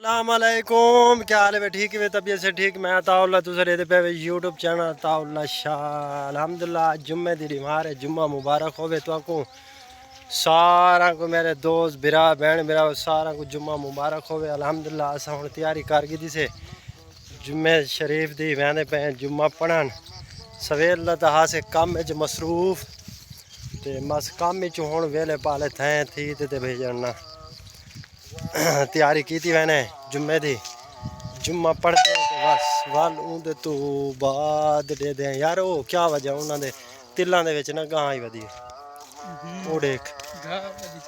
अस्सलामुअलैकुम, क्या हाल है? ठीक है, तबीयत से ठीक। मैं ताउल्ला दूसरे पे यूट्यूब चैनल ताउल्ला शाह। अल्हम्दुलिल्लाह जुम्मे दी बीमार है, जुम्मा मुबारक होवे तो को सारा को मेरे दोस्त बिरा बहन मेरा सारा को जुम्मा मुबारक होवे। अल्हम्दुलिल्लाह असा हुण तैयारी कारगिदी से जुम्मे शरीफ दी वहदे पे जुम्मा पढ़न। सवेर दा हा से कम च मसरूफ ते बस कम च हुण वेले पाले थे थी ते भेजना तैयारी की थी मैंने जुम्मे दी। जुम्मा पढ़ते तो बस वल उंदे तो बाद दे दें यार। वो क्या वजह उन्होंने तिलों के ना गां ही वधी वो देख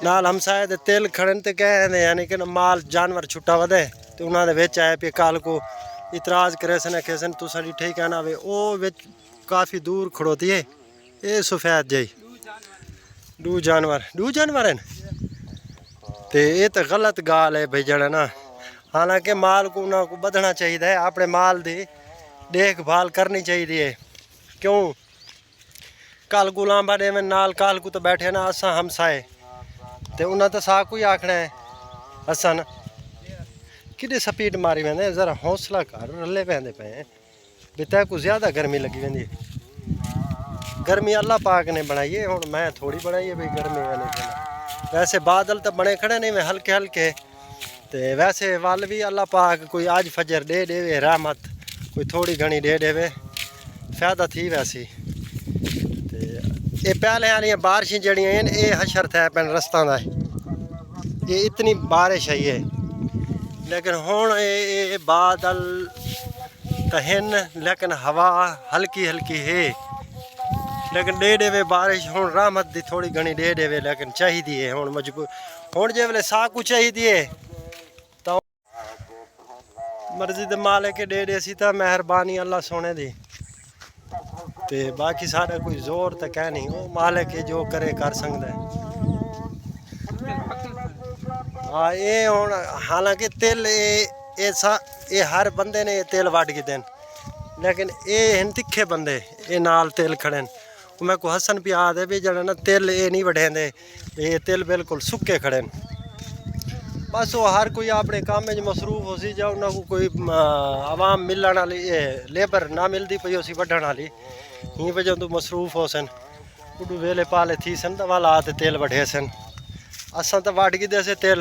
नाल हमसाए दे तिल खड़न ते कहने यानी कि माल जानवर छुट्टा वधे तो उन्होंने विच आए पे कल को इतराज करे सन के सन तू साडी ठीक कहना वे ओ विच काफ़ी दूर खड़ोती है। ये सफेद जई दू जानवर हैं तो ये तो गलत गाल है भाई जड़ा ना। हालांकि माल को ना को बधना चाहिए, अपने माल की देखभाल करनी चाहिए। क्यों कल को लांबा दे में नाल कल को तो बैठे ना असा हमसाए तो उन्हें तो सा को ही आखना है असा ना कि स्पीड मारी वेंदे। जरा हौसला कर रले पेंदे पे बिता को ज़्यादा गर्मी लगी वेंदी। गर्मी अल्लाह पाक ने बनाई है, हुण मैं थोड़ी बनाई है भाई गर्मी वाले। वैसे बादल तो बने खड़े नहीं में हल्के हल्के तो वैसे वल भी अल्लाह पाक कोई अज फजर दे देवे रहमत कोई थोड़ी घनी दे देवे फायदा थी वैसी। तो ये पहले वाली बारिशें जड़ियाँ ये हशर थे पैन रस्ता का ये इतनी बारिश आई है। लेकिन हुण ये बादल तो हैं लेकिन हवा हल्की हल्की है लेकिन दे देवे बारिश। हुण रहमत दी थोड़ी घनी दे देवे लेकिन चाहिए है हुण मजबूर। हुण जे वेले सा कुछ चाहिए तो मर्जी दे मालिक के दे सी तो मेहरबानी अल्लाह सोने दी। ते बाकी सारा कोई जोर तो कह नहीं, वो मालिक जो करे कर सकता है। हाँ ये हुण हालांकि तिल ये हर बंदे ने तिल वट के देन लेकिन ये हैं तिखे बंदे ये नाल तिल खड़े। मैं को हसन पे याद है भी जड़ा ना तिल ये नहीं वढेंदे, ये तिल बिल्कुल सुक्के खड़े। बस वो हर कोई अपने काम में मसरूफ हो सी, जो उन्होंने कोई आवाम मिलने वाली लेबर ना मिलती पई उसी वढ़न वाली ही वजह तो मसरूफ हो सन उडू वेले पाले थी सन तो वाल आते तेल वढ़े सन। असा तो वढ़ गए से तेल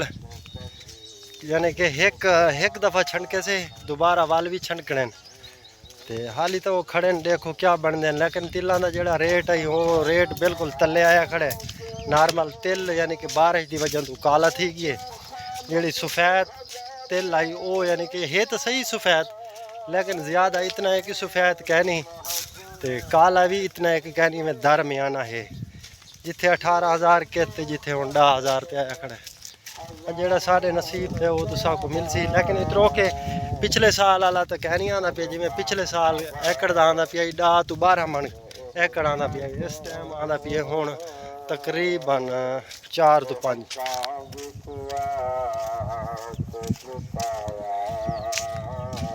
यानी कि एक दफ़ा छनके से दोबारा वाल भी छनकने ते हाली तो वो खड़े देखो क्या बन दें। लेकिन तिलों का जोड़ा रेट है वो रेट बिल्कुल तले आया खड़े नॉर्मल तिल यानी कि बारिश की वजह तो काला थी गई। जी सफ़ेद तिल आई वो यानी कि है तो सही सफ़ेद लेकिन ज़्यादा इतना है कि सफ़ेद कहनी तो काला भी इतना है कि कहनी में दरमियाना है। जिथे 18,000 के जिथे हुण 10,000 ते आया खड़े जोड़ा साढ़े नसीब थे वो तुसा को मिल सी। लेकिन इतरो के पिछले साल वाला तो कहनी आना पिया जिमें पिछले साल एकड़ का आंदा पिया 10 तो 12 मन एकड़ आंदा पिया। इस टाइम आंदा पिया हुण तकरीबन 4 तो 5।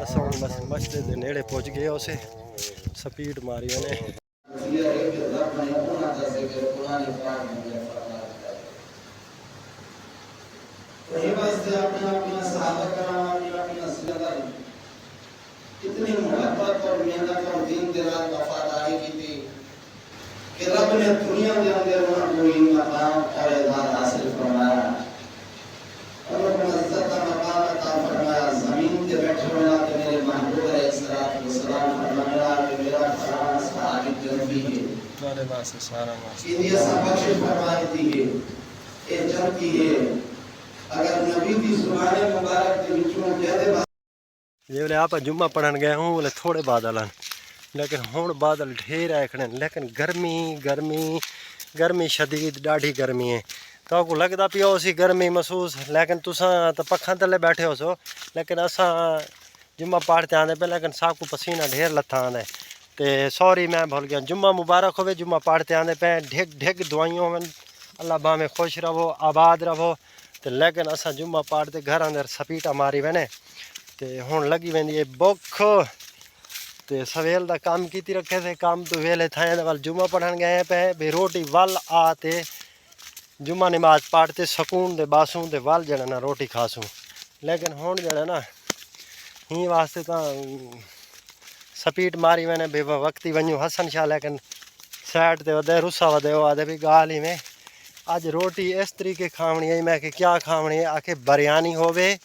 अस हुण बस मस्जिद के नेड़े पहुँच गए उसे स्पीड मारी उन्हें। कितनी मोहब्बत और मेहनत और दिन रात वफादारी की थी कि रब ने दुनिया के अंदर उनको मकाम और इज़्ज़त हासिल फरमाया और इज़्ज़त का मकाम अता फरमाया। ज़मीन पे बैठे हुए के मेरे महबूब अलैहिस्सलातु वस्सलाम फरमाया कि मेरा फराज साहिब जन्नती है तुम्हारे पास सारा ये सब बख्शिश फरमाई थी ये जन्नती है। अगर नबी की ज़ुबान मुबारक के विचों कहते जे बोले आप जुम्मा पढ़न गए हूँ बोले थोड़े बादल हैं लेकिन हुण बादल ढेर आए खड़े लेकिन गर्मी गर्मी गर्मी शदीद डाढ़ी गर्मी है। तो आपको लगता पिया उसी गर्मी महसूस लेकिन तुसा तो पखा तले बैठे हो सो लेकिन असा जुम्मा पढ़ते आते पे लेकिन साकू पसीना ढेर लथा आंदा तो सॉरी मैं भूल गया। जुम्मा मुबारक होवे जुम्मा पढ़ते आते पे ढिग ढिग दुआइयों में अल्लाह बा में खुश रहो आबाद रहो। तो लेकिन असा जुम्मा पढ़ते घर अंदर सपीटा मारी वने तो हुण लगी वेंदी है बुख। तो सवेल का काम की रखे थे काम तो वेले थे वाल जुम्मा पढ़न गए पे भी रोटी वल आते जुम्मा नमाज पढ़ते सकून दे बासूं दे वल जड़ा ना रोटी खासूं लेकिन हुण जेड़ा ना ही वास्ते तो स्पीड मारी मैंने बेवक्ती वञूं हसन शाह, लेकिन साइड ते वधे रुस्सा वधे वो आदे भी गाल ही में अज रोटी इस तरीके खावनी है। मैं कि क्या खावनी है, आखे बिरयानी होवे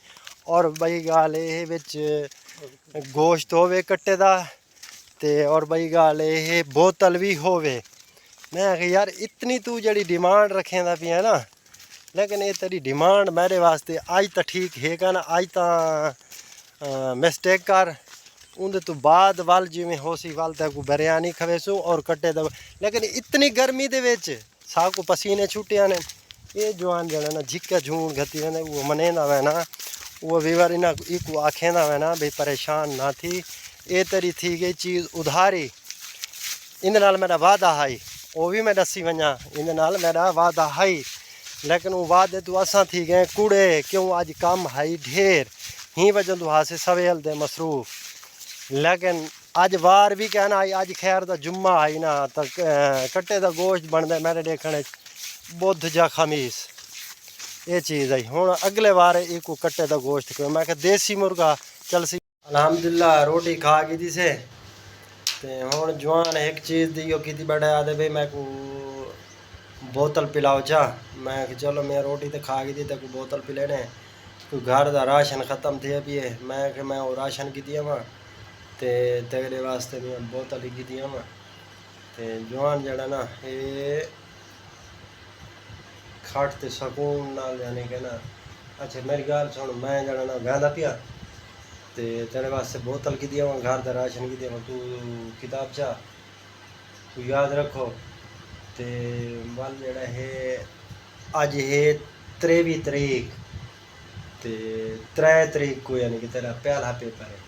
और बई गाल ये विच गोश्त होवे कट्टे दा ते और बई गाल ये बोतल भी होवे। मैं आखे यार इतनी तू जड़ी डिमांड रखेंदा पिया है ना, लेकिन ये तेरी डिमांड मेरे वास्ते अज तो ठीक है का ना, अज तो मिसटेक कर उनके तो बाद वल जिमें हो सी वल तक बिरयानी खवेसू और कट्टे द। लेकिन इतनी गर्मी दे विच साकू पसीने छुटिया ने ये जवान जड़ा ना झिक्का झूण घती वेंदे वो मनेंदा वे ना, वो वीवारी ना इको आखेंदा वे ना भाई परेशान ना थी, ये तेरी थी गई चीज़ उधारी। इन नाल मेरा वादा है वो भी मैं दसी वजा, इन नाल मेरा वादा है, लेकिन वो वादे तू असा थी गए कूड़े क्यों अज कम है ढेर ही वजन तू हासे सवेल दे मसरूफ। लेकिन अज वार भी कहना आई, अज खैर दा जुम्मा आई ना तो कट्टे दा गोश्त बनता मेरे देखने बुध जा खमीस ये चीज़ आई। हुण अगले वार इको कट्टे दा गोश्त क्यों, मैं देसी मुर्गा चल सी। अल्हम्दुलिल्लाह रोटी खा गई थी से ते हुण जवान एक चीज़ दी की बड़ा आदे भाई मैं को बोतल पिलाओ चा। मैं कि चलो मैं रोटी तो खा गई थी तो बोतल पिलेने, कोई घर का राशन ख़त्म थे पिए। मैं कि मैं वो राशन की दिया वहाँ ते तेरे वास्ते मैं बोतल की दिया वहाँ ते जवान जड़ा ना ये खट ते सकून नाल यानी कि ना। अच्छा मेरी गाल सुन, मैं जड़ा ना गांदा पिया ते तेरे वास्ते बोतल की दिया वहाँ, घर का राशन की दिया वहाँ, तू किताब चा तू याद रखो। ते वल जड़ा है अज है 23 तरीक ते 3 तरीक को यानी कि तेरा पहला पेपर है।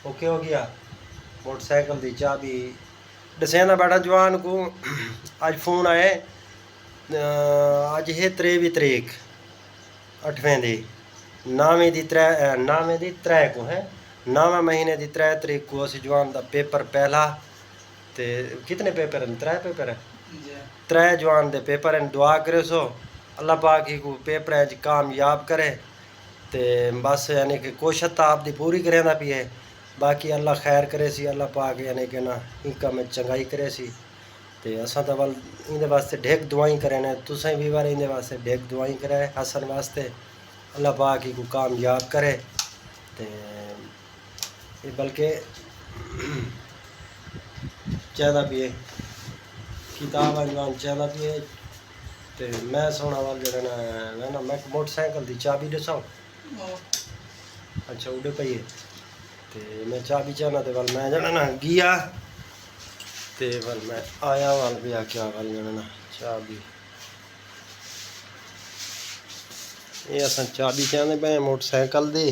ओके हो गया। मोटरसाइकिल की चाबी दसेंदा बैठा जवान को। अज फोन आए अज है 23 तरीक 8वें दी 9वें दी 3 को है 9वें महीने की 3 तरीक को अस जवान का पेपर पहला। ते कितने पेपर हैं? 3 पेपर है, 3 जवान दे पेपर हैं। दुआ करे सो अल्लाह पाक ही को पेपर कामयाब करे ते बस यानी कि कोशिश तो आपकी पूरी करेंदा पी है, बाकी अल्लाह खैर करे सी, अल्लाह पाक यानी कि ना इनका में चंगाई करे सी। ते असा तो वल इंदे वास्ते ढेक दुआई करें ने, तुसें भी बार इंदे वास्ते ढेक दुआई करे हसन वास्ते, अल्लाह पाक ही को कामयाब करे। ते बल्कि चाहिदा पिए किताब जवान चाहिदा पिए। ते मैं सोना वाल जड़ा ना मैं मोटरसाइकिल की चाबी दसाओ। अच्छा उड़े पई है ते मैं चाबी चाहना ते वल मैं जड़ा ना गया ते वल मैं आया वाल भी आख्या वल जड़ा ना चाबी ये अस चाबी चाहते पे मोटरसाइकिल दी।